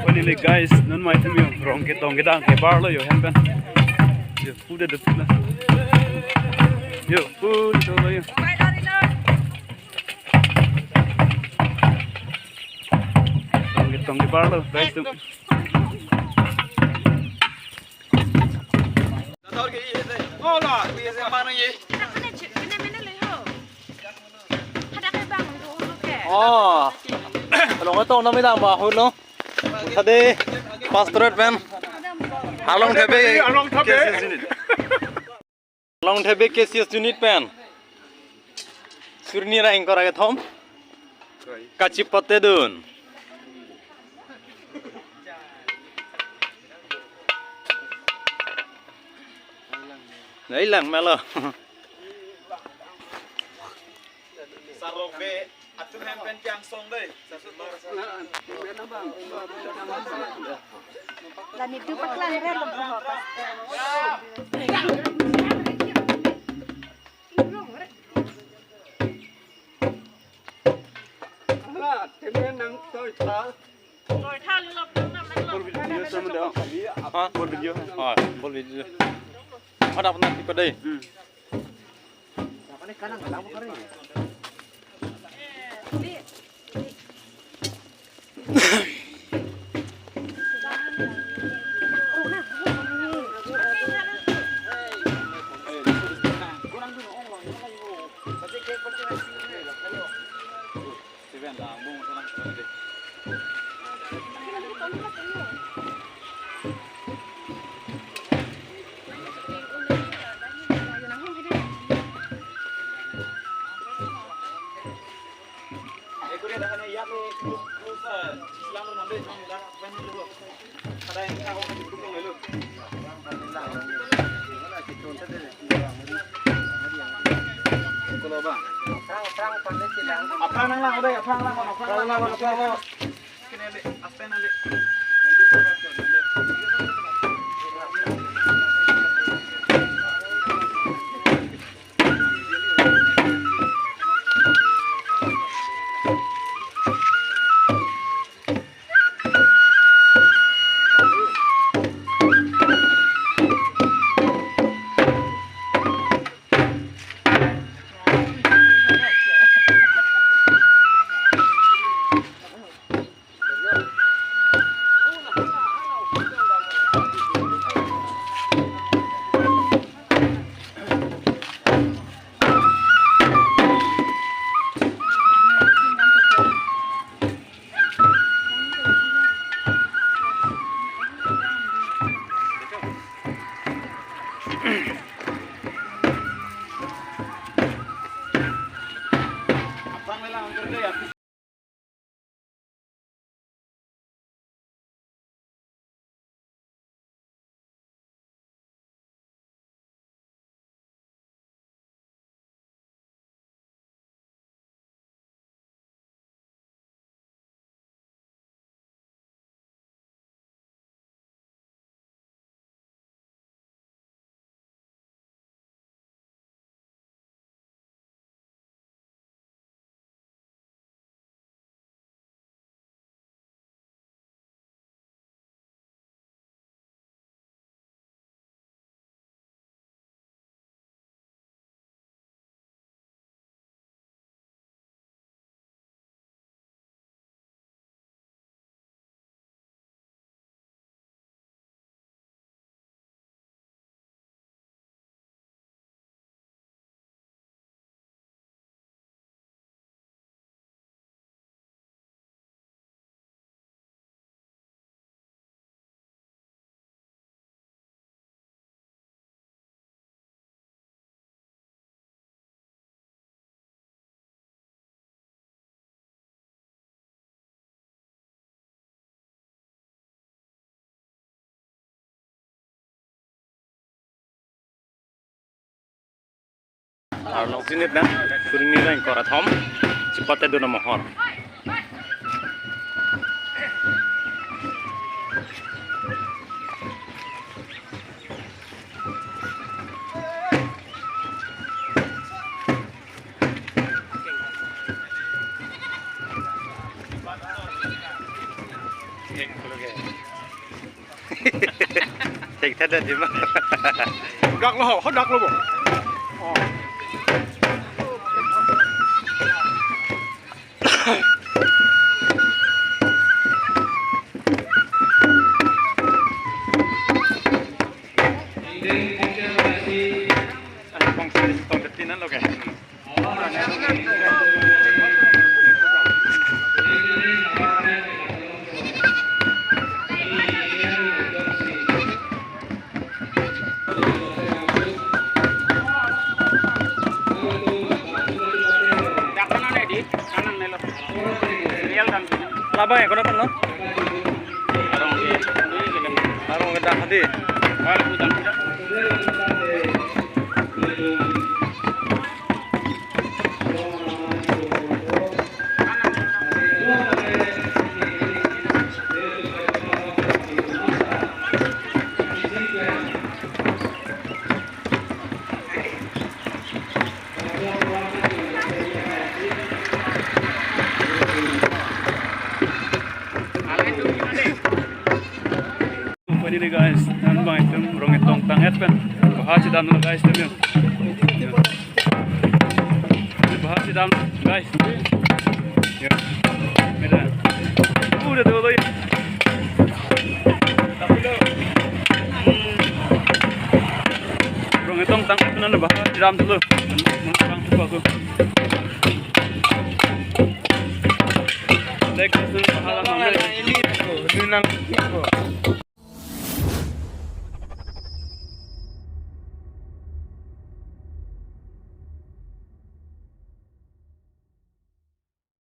Finally guys, nun mai thum yo rongketong kita ke bar lo yo hempen. Yo food de tula. Yo food to lo yo. Rongketong ke bar lo guys tum. Hola, biasa mana ye? Oh, rongketong nami dah mahal no. Tadi pastorat man. Harlong thabe. Harlong thabe KCS unit man. Surni raing kora ke thom. Kaci pate dun. Nailang malo. Sarobe atu hempen piang song deh. Dan itu paklan red loh. Buat video. Oh, buat video. Ada apa nanti pada ini? Apang lang udah, apang lang. Kini le, apa nale? Harlong sini dah. Surni raing kora thom. Cepat itu nama hor. Take that đi mà. Đọc là họ đọc luôn bộ. Tông đất tin nó kìa. Labang ya, kono kan lo? Harong kedah hati. Ini guys, nambang itu rongketong tanget pen. Bahas dalam guys itu. Bahas dalam guys. Ya. Medan. Udah tuh loh. Rongketong tanget pen bahas dalam dulu. Mukrang tuh aku. Lek itu Harlong ini nang.